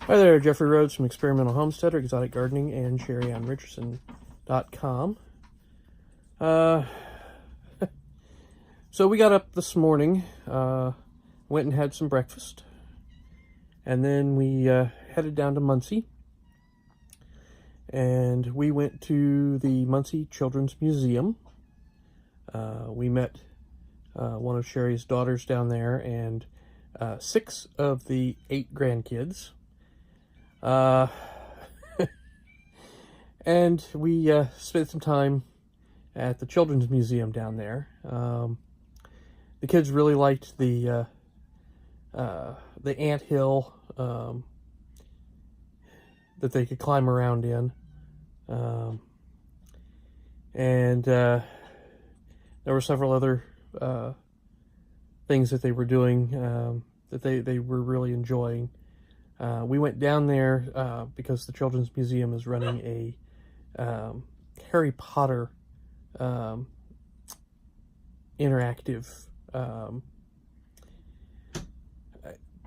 Hi there, Jeffrey Rhoades from Experimental Homesteader, Exotic Gardening, and Sheri on Richerson.com. So we got up this morning, went and had some breakfast, and then we headed down to Muncie, and we went to the Muncie Children's Museum. We met one of Sheri's daughters down there, and 6 of the 8 grandkids. And we spent some time at the Children's Museum down there. The kids really liked the anthill that they could climb around in, and there were several other things that they were doing that they were really enjoying. We went down there because the Children's Museum is running a Harry Potter interactive.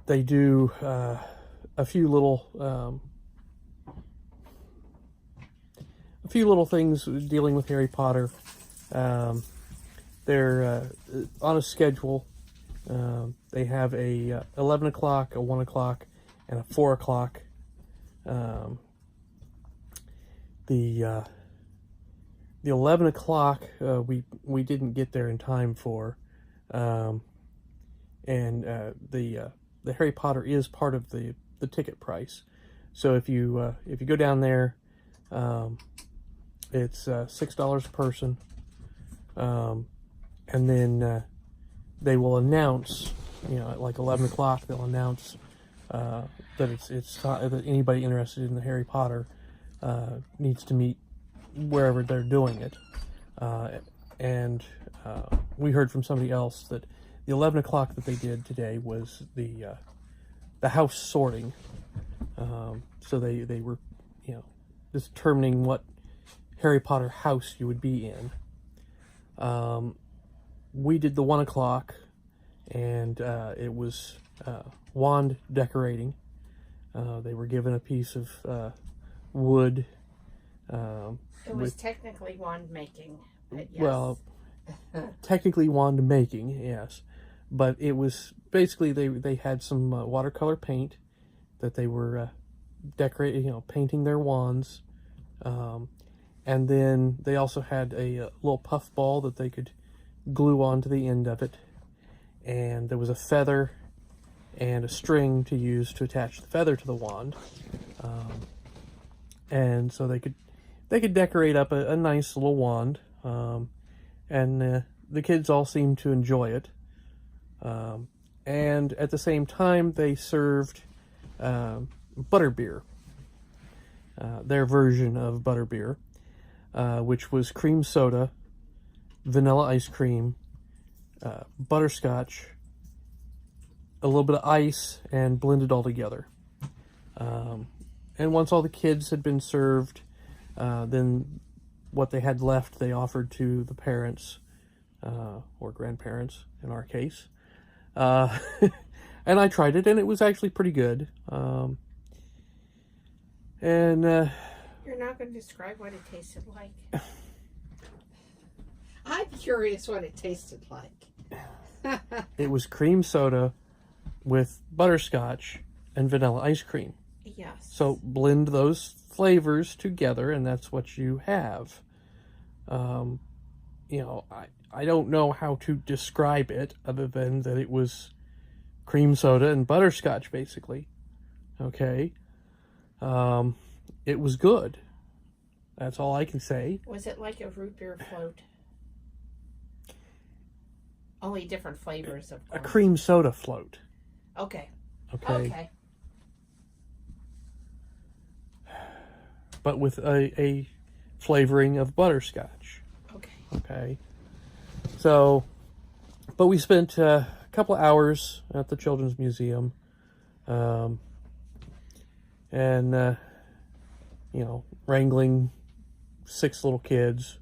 They do a few little things dealing with Harry Potter. They're on a schedule. They have a 11 o'clock, a 1 o'clock, and a 4 o'clock. The 11 o'clock we didn't get there in time for, and the Harry Potter is part of the ticket price. So if you go down there, it's $6 a person, and then they will announce, at like 11 o'clock, they'll announce that that anybody interested in the Harry Potter needs to meet wherever they're doing it. And we heard from somebody else that the 11 o'clock that they did today was the house sorting. So they were, determining what Harry Potter house you would be in. We did the 1 o'clock, and it was wand decorating. They were given a piece of wood. It was technically wand making. But yes. Well, technically wand making, yes. But it was basically they had some watercolor paint that they were decorating, painting their wands. And then they also had a little puff ball that they could glue onto the end of it. And there was a feather and a string to use to attach the feather to the wand. And so they could decorate up a nice little wand. And the kids all seemed to enjoy it. And at the same time, they served butterbeer, their version of butterbeer, which was cream soda, vanilla ice cream, butterscotch, a little bit of ice, and blended all together. And once all the kids had been served, then what they had left they offered to the parents, or grandparents in our case. And I tried it, and it was actually pretty good. You're not going to describe what it tasted like? I'm curious what it tasted like. It was cream soda with butterscotch and vanilla ice cream. Yes. So blend those flavors together, and that's what you have. I don't know how to describe it other than that it was cream soda and butterscotch, basically. Okay. It was good. That's all I can say. Was it like a root beer float? Only different flavors, of course. A cream soda float. Okay. Okay. But with a flavoring of butterscotch. Okay. So, but we spent a couple of hours at the Children's Museum, and wrangling 6 little kids.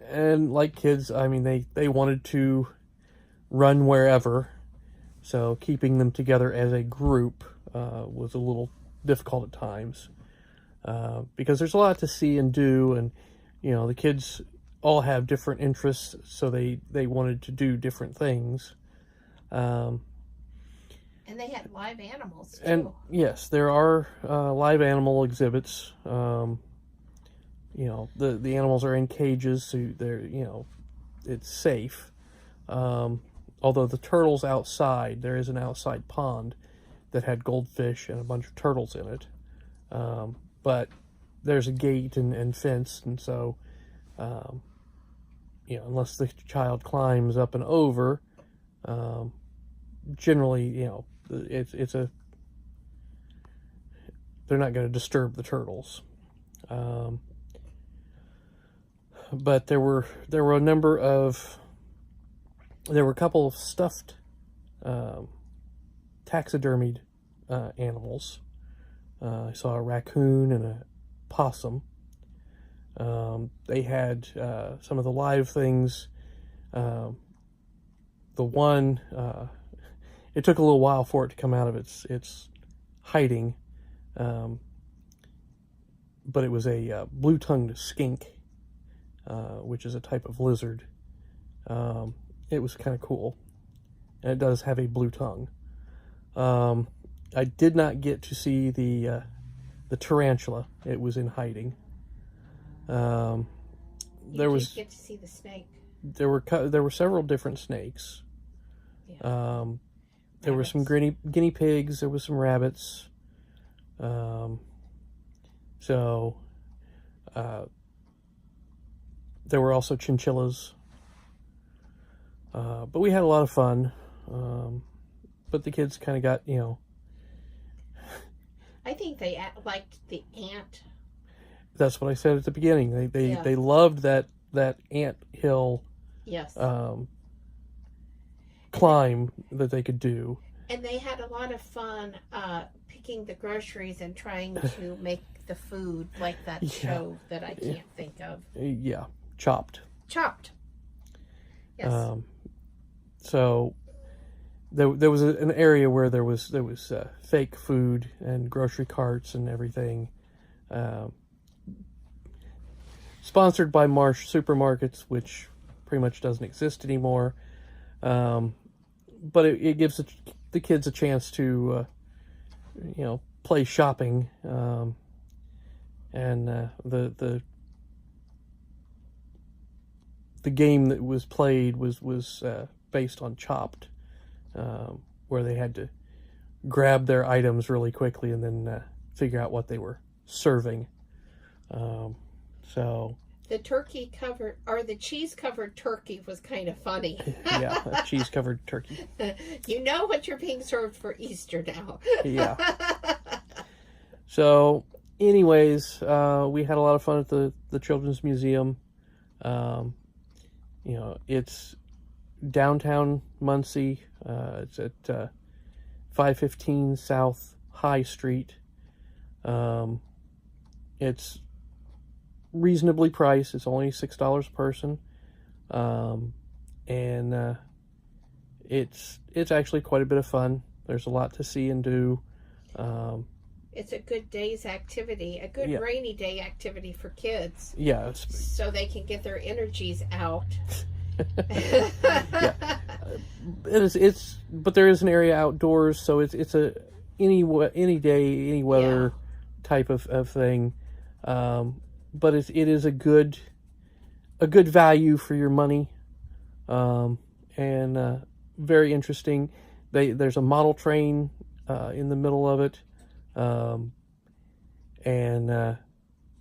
And like kids, I mean, they wanted to run wherever. So keeping them together as a group was a little difficult at times because there's a lot to see and do, and the kids all have different interests, so they wanted to do different things. And they had live animals too. And yes, there are live animal exhibits. The animals are in cages, so they're it's safe. Although the turtles outside, there is an outside pond that had goldfish and a bunch of turtles in it. But there's a gate and fence, and so unless the child climbs up and over, generally they're not going to disturb the turtles. But there were a couple of stuffed taxidermied animals. I saw a raccoon and a possum. They had some of the live things. The one, it took a little while for it to come out of its hiding, but it was a blue-tongued skink, which is a type of lizard. It was kind of cool, and it does have a blue tongue. I did not get to see the tarantula. It was in hiding. You did get to see the snake. There were several different snakes. Yeah. There were some guinea pigs. There was some rabbits. There were also chinchillas. But we had a lot of fun. But the kids kind of got, I think they liked the ant. That's what I said at the beginning. They loved that ant hill. Yes. Climb that they could do. And they had a lot of fun picking the groceries and trying to make the food, like that show that I can't think of. Yeah, Chopped. Yes. So there was an area where there was fake food and grocery carts and everything. Sponsored by Marsh Supermarkets, which pretty much doesn't exist anymore. But it gives the kids a chance to, play shopping. And the game that was played was based on Chopped, where they had to grab their items really quickly and then figure out what they were serving. The the cheese-covered turkey was kind of funny. Yeah, a cheese-covered turkey. You know what you're being served for Easter now. Yeah. So, anyways, we had a lot of fun at the Children's Museum. It's downtown Muncie. It's at 515 South High Street. It's reasonably priced. It's only $6 a person, and it's actually quite a bit of fun. There's a lot to see and do. It's a good day's activity, a good rainy day activity for kids. Yeah, so they can get their energies out. Yeah, it's but there is an area outdoors, so it's a any day, any weather type of thing. But it is a good value for your money, and very interesting. There's a model train in the middle of it, and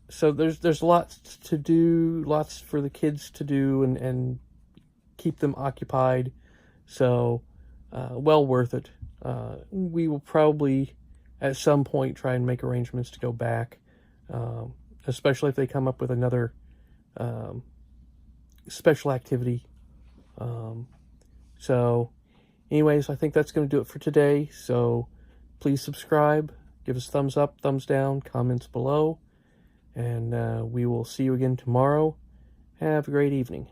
so there's lots to do, lots for the kids to do, and keep them occupied. So well worth it. We will probably at some point try and make arrangements to go back. Especially if they come up with another special activity. So, anyways, I think that's going to do it for today. So, please subscribe, give us thumbs up, thumbs down, comments below, and we will see you again tomorrow. Have a great evening.